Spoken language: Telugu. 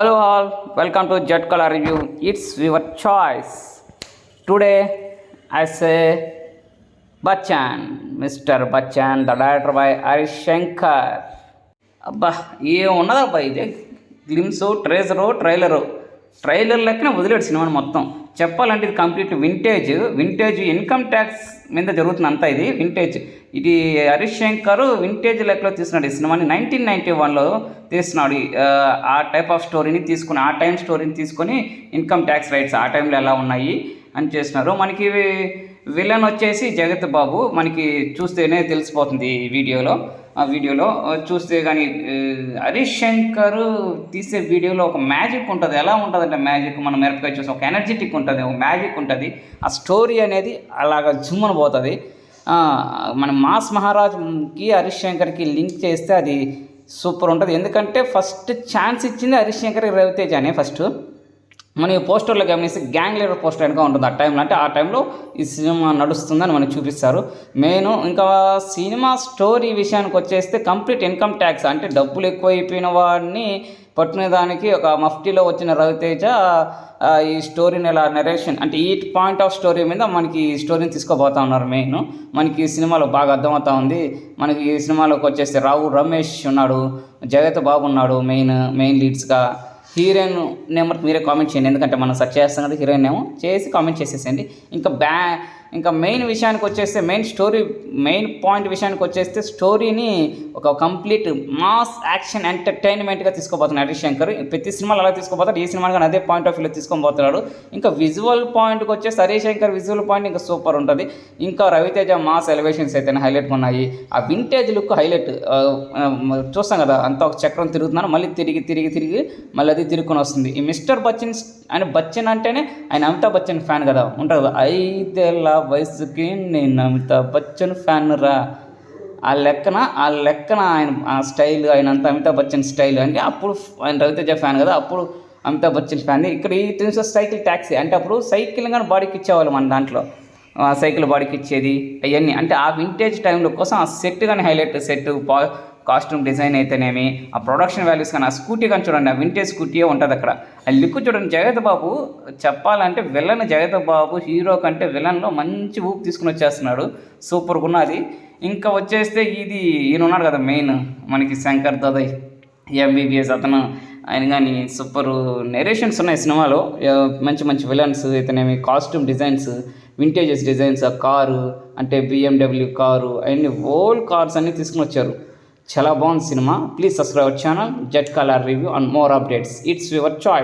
Hello all, welcome to Jet Color Review. It's your choice. Today I say Bachchan, Mr. Bachchan, the director by Harish Shankar. అబ్బా ఏ ఉన్నదబ్బా ఇది గ్లిమ్స్ ట్రైలర్ లెక్కనే వదిలేడు సినిమాని మొత్తం. చెప్పాలంటే ఇది కంప్లీట్ వింటేజ్ ఇన్కమ్ ట్యాక్స్ మీద జరుగుతుంది అంతా. ఇది వింటేజ్, ఇది హరీష్ శంకర్ వింటేజ్ లెక్కలో తీస్తున్నాడు ఈ సినిమాని. 1991లో తీస్తున్నాడు. ఆ టైప్ ఆఫ్ స్టోరీని తీసుకుని, ఆ టైం స్టోరీని తీసుకొని ఇన్కమ్ ట్యాక్స్ రైట్స్ ఆ టైంలో ఎలా ఉన్నాయి అని చేస్తున్నారు. మనకి విలన్ వచ్చేసి జగత్ బాబు, మనకి చూస్తేనే తెలిసిపోతుంది ఆ వీడియోలో చూస్తే. కానీ హరీష్ శంకర్ తీసే వీడియోలో ఒక మ్యాజిక్ ఉంటుంది. ఎలా ఉంటుందంటే మ్యాజిక్, మనం మిరపకాయ చూసి ఒక ఎనర్జెటిక్ ఉంటుంది, ఒక మ్యాజిక్ ఉంటుంది. ఆ స్టోరీ అనేది అలాగ జుమ్మని పోతుంది. మన మాస్ మహారాజ్కి హరీష్ శంకర్కి లింక్ చేస్తే అది సూపర్ ఉంటుంది. ఎందుకంటే ఫస్ట్ ఛాన్స్ ఇచ్చింది హరీష్ శంకర్కి రవితేజ అనే. ఫస్ట్ మన ఈ పోస్టర్లో గమనిస్తే గ్యాంగ్ లీడర్ పోస్టర్ వెనక ఉంటుంది. ఆ టైంలో అంటే ఆ టైంలో ఈ సినిమా నడుస్తుందని మనకు చూపిస్తారు. మెయిన్ ఇంకా సినిమా స్టోరీ విషయానికి వచ్చేస్తే కంప్లీట్ ఇన్కమ్ ట్యాక్స్, అంటే డబ్బులు ఎక్కువైపోయిన వాడిని పట్టుకునేదానికి ఒక మఫ్టీలో వచ్చిన రవితేజ ఈ స్టోరీని ఎలా నరేషన్, అంటే ఈ పాయింట్ ఆఫ్ స్టోరీ మీద మనకి ఈ స్టోరీని తీసుకోబోతా ఉన్నారు. మెయిన్ మనకి ఈ సినిమాలో బాగా అర్థమవుతా ఉంది. మనకి ఈ సినిమాలోకి వచ్చేస్తే రావు రమేష్ ఉన్నాడు, జగత్ బాబు ఉన్నాడు మెయిన్ లీడ్స్గా. హీరోయిన్ నెంబర్ మీరే కామెంట్ చేయండి, ఎందుకంటే మనం సెర్చ్ చేస్తాం కదా. హీరోయిన్ నేమో చేసి కామెంట్ చేసేసేయండి. ఇంకా మెయిన్ విషయానికి వచ్చేస్తే మెయిన్ పాయింట్ విషయానికి వచ్చేస్తే స్టోరీని ఒక కంప్లీట్ మాస్ యాక్షన్ ఎంటర్టైన్మెంట్గా తీసుకోబోతున్నాడు హరీష్ శంకర్. ప్రతి సినిమాలో అలా తీసుకోబోతాడు, ఈ సినిమా కానీ అదే పాయింట్ ఆఫ్ వ్యూలో తీసుకోబోతున్నాడు. ఇంకా విజువల్ పాయింట్కి వచ్చేసి హరీష్ శంకర్ విజువల్ పాయింట్ ఇంకా సూపర్ ఉంటుంది. ఇంకా రవితేజ మాస్ ఎలివేషన్స్ అయితే హైలైట్గా ఉన్నాయి. ఆ వింటేజ్ లుక్ హైలైట్ చూస్తాం కదా, అంతా ఒక చక్రం తిరుగుతున్నాను, మళ్ళీ తిరిగి మళ్ళీ అది తిరుగుకొని వస్తుంది. ఈ మిస్టర్ బచ్చన్ అని బచ్చన్ అంటేనే ఆయన అమితాబ్ బచ్చన్ ఫ్యాన్ కదా, ఉంటుంది కదా. 5 ఏళ్ల వయసుకి నేను అమితాబ్ బచ్చన్ ఫ్యాన్ రా, ఆ లెక్కన ఆయన ఆ స్టైల్, ఆయన అంతా అమితాబ్ బచ్చన్ స్టైల్ అంటే అప్పుడు ఆయన రవితేజ ఫ్యాన్ కదా, అప్పుడు అమితాబ్ బచ్చన్ ఫ్యాన్. ఇక్కడ ఈ తినిసే సైకిల్ ట్యాక్సీ అంటే అప్పుడు సైకిల్ కానీ బాడీకి ఇచ్చేవాళ్ళు మన దాంట్లో, సైకిల్ బాడీకి ఇచ్చేది అవన్నీ. అంటే ఆ వింటేజ్ టైంలో కోసం ఆ సెట్ కానీ హైలైట్, సెట్ కాస్ట్యూమ్ డిజైన్ అయితేనేమి, ఆ ప్రొడక్షన్ వాల్యూస్ కానీ, ఆ స్కూటీ కానీ చూడండి, ఆ వింటేజ్ స్కూటీయే ఉంటుంది అక్కడ. ఆ లుక్ చూడండి. జగత్ బాబు చెప్పాలంటే విలన్ జగత్ బాబు హీరో కంటే విలన్లో మంచి ఊపు తీసుకుని వచ్చేస్తున్నాడు, సూపర్గా ఉన్నది. ఇంకా వచ్చేస్తే ఈయన ఉన్నాడు కదా మెయిన్ మనకి శంకర్ దాదాయ్ ఎంబీబీఎస్ అతను, ఆయన కానీ సూపర్ నెరేషన్స్ ఉన్నాయి సినిమాలో. మంచి విలన్స్ అయితేనేమి, కాస్ట్యూమ్ డిజైన్స్, వింటేజెస్ డిజైన్స్, ఆ కారు అంటే BMW కారు, అన్ని ఓల్డ్ కార్స్ అన్నీ తీసుకుని వచ్చారు. చాలా బాగుంది cinema. Please subscribe our channel jet colour review and more updates. It's your choice.